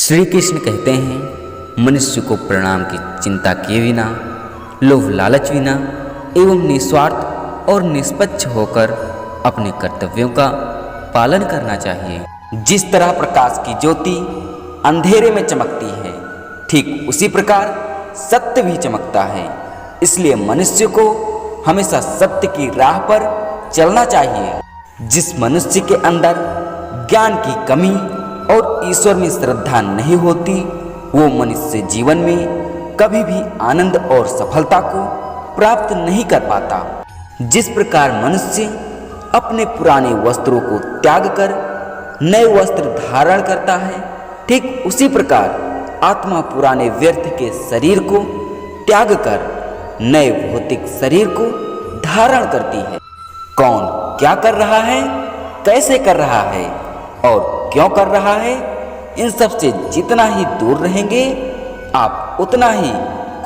श्री कृष्ण कहते हैं, मनुष्य को परिणाम की चिंता किए बिना, लोभ लालच बिना एवं निस्वार्थ और निष्पक्ष होकर अपने कर्तव्यों का पालन करना चाहिए। जिस तरह प्रकाश की ज्योति अंधेरे में चमकती है, ठीक उसी प्रकार सत्य भी चमकता है। इसलिए मनुष्य को हमेशा सत्य की राह पर चलना चाहिए। जिस मनुष्य के अंदर ज्ञान की कमी और ईश्वर में श्रद्धा नहीं होती, वो मनुष्य जीवन में कभी भी आनंद और सफलता को प्राप्त नहीं कर पाता। जिस प्रकार मनुष्य अपने पुराने वस्त्रों को त्याग कर नए वस्त्र धारण करता है, ठीक उसी प्रकार आत्मा पुराने व्यर्थ के शरीर को त्याग कर नए भौतिक शरीर को धारण करती है। कौन क्या कर रहा है, कैसे कर रहा है और क्यों कर रहा है, इन सब से जितना ही दूर रहेंगे, आप उतना ही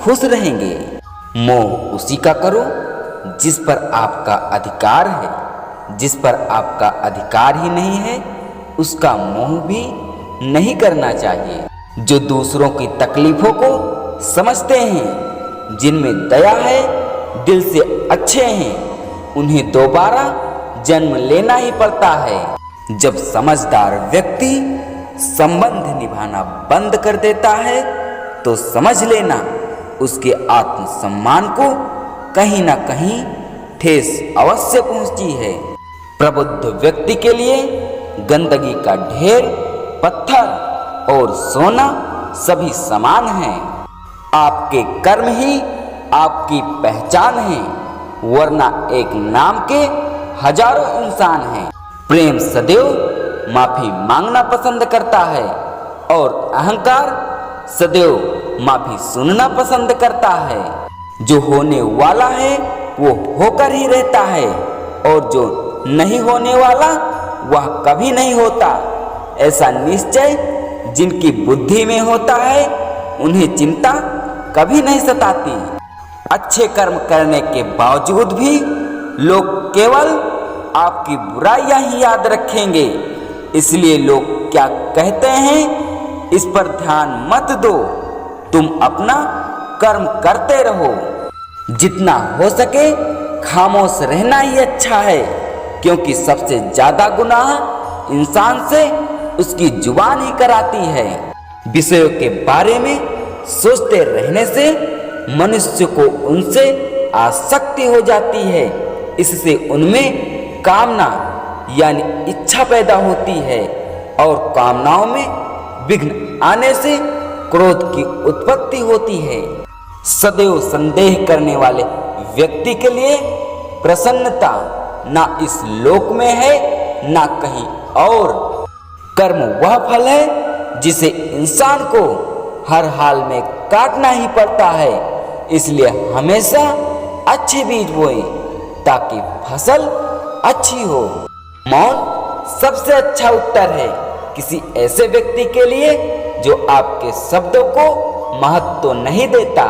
खुश रहेंगे। मोह उसी का करो जिस पर आपका अधिकार है। जिस पर आपका अधिकार ही नहीं है, उसका मोह भी नहीं करना चाहिए। जो दूसरों की तकलीफों को समझते हैं, जिनमें दया है, दिल से अच्छे हैं, उन्हें दोबारा जन्म लेना ही पड़ता है। जब समझदार व्यक्ति संबंध निभाना बंद कर देता है, तो समझ लेना उसके आत्मसम्मान को कहीं ना कहीं ठेस अवश्य पहुंची है। प्रबुद्ध व्यक्ति के लिए गंदगी का ढेर, पत्थर और सोना सभी समान हैं। आपके कर्म ही आपकी पहचान है, वरना एक नाम के हजारों इंसान हैं। प्रेम सदैव माफी मांगना पसंद करता है और अहंकार सदैव माफी सुनना पसंद करता है। जो होने वाला है वो होकर ही रहता है, और जो नहीं होने वाला वह कभी नहीं होता। ऐसा निश्चय जिनकी बुद्धि में होता है, उन्हें चिंता कभी नहीं सताती। अच्छे कर्म करने के बावजूद भी लोग केवल आपकी बुराइयां ही याद रखेंगे। इसलिए लोग क्या कहते हैं, इस पर ध्यान मत दो। तुम अपना कर्म करते रहो। जितना हो सके खामोश रहना ही अच्छा है, क्योंकि सबसे ज्यादा गुनाह इंसान से उसकी जुबान ही कराती है। विषयों के बारे में सोचते रहने से मनुष्य को उनसे आसक्ति हो जाती है। इससे उनमें कामना यानी इच्छा पैदा होती है, और कामनाओं में विघ्न आने से क्रोध की उत्पत्ति होती है। सदैव संदेह करने वाले व्यक्ति के लिए प्रसन्नता ना इस लोक में है ना कहीं और। कर्म वह फल है जिसे इंसान को हर हाल में काटना ही पड़ता है। इसलिए हमेशा अच्छे बीज बोएं ताकि फसल अच्छी हो। मौन सबसे अच्छा उत्तर है किसी ऐसे व्यक्ति के लिए जो आपके शब्दों को महत्व तो नहीं देता।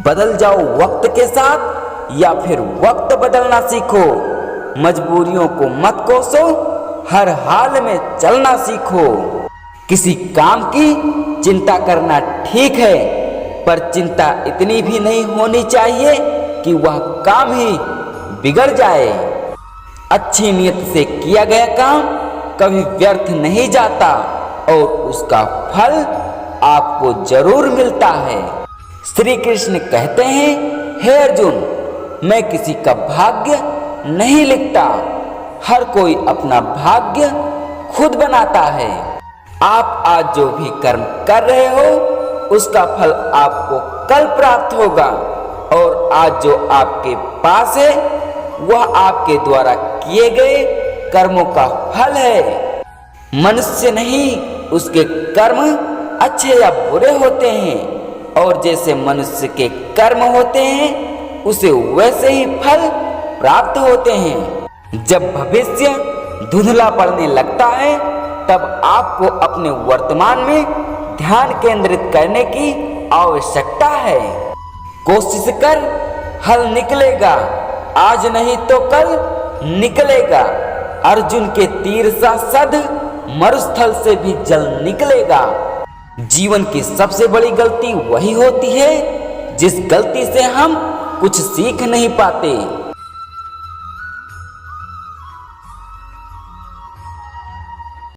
बदल जाओ वक्त के साथ, या फिर वक्त बदलना सीखो। मजबूरियों को मत कोसो, हर हाल में चलना सीखो। किसी काम की चिंता करना ठीक है, पर चिंता इतनी भी नहीं होनी चाहिए कि वह काम ही बिगड़ जाए। अच्छी नीयत से किया गया काम कभी व्यर्थ नहीं जाता, और उसका फल आपको जरूर मिलता है। श्री कृष्ण कहते हैं, हे अर्जुन, मैं किसी का भाग्य नहीं लिखता। हर कोई अपना भाग्य खुद बनाता है। आप आज जो भी कर्म कर रहे हो, उसका फल आपको कल प्राप्त होगा, और आज जो आपके पास है वह आपके द्वारा किए गए कर्मों का फल है। मनुष्य नहीं, उसके कर्म अच्छे या बुरे होते हैं, और जैसे मनुष्य के कर्म होते हैं, उसे वैसे ही फल प्राप्त होते हैं। जब भविष्य धुंधला पड़ने लगता है, तब आपको अपने वर्तमान में ध्यान केंद्रित करने की आवश्यकता है। कोशिश कर, हल निकलेगा। आज नहीं तो कल निकलेगा। अर्जुन के तीर सा सद मरुस्थल से भी जल निकलेगा। जीवन की सबसे बड़ी गलती वही होती है जिस गलती से हम कुछ सीख नहीं पाते।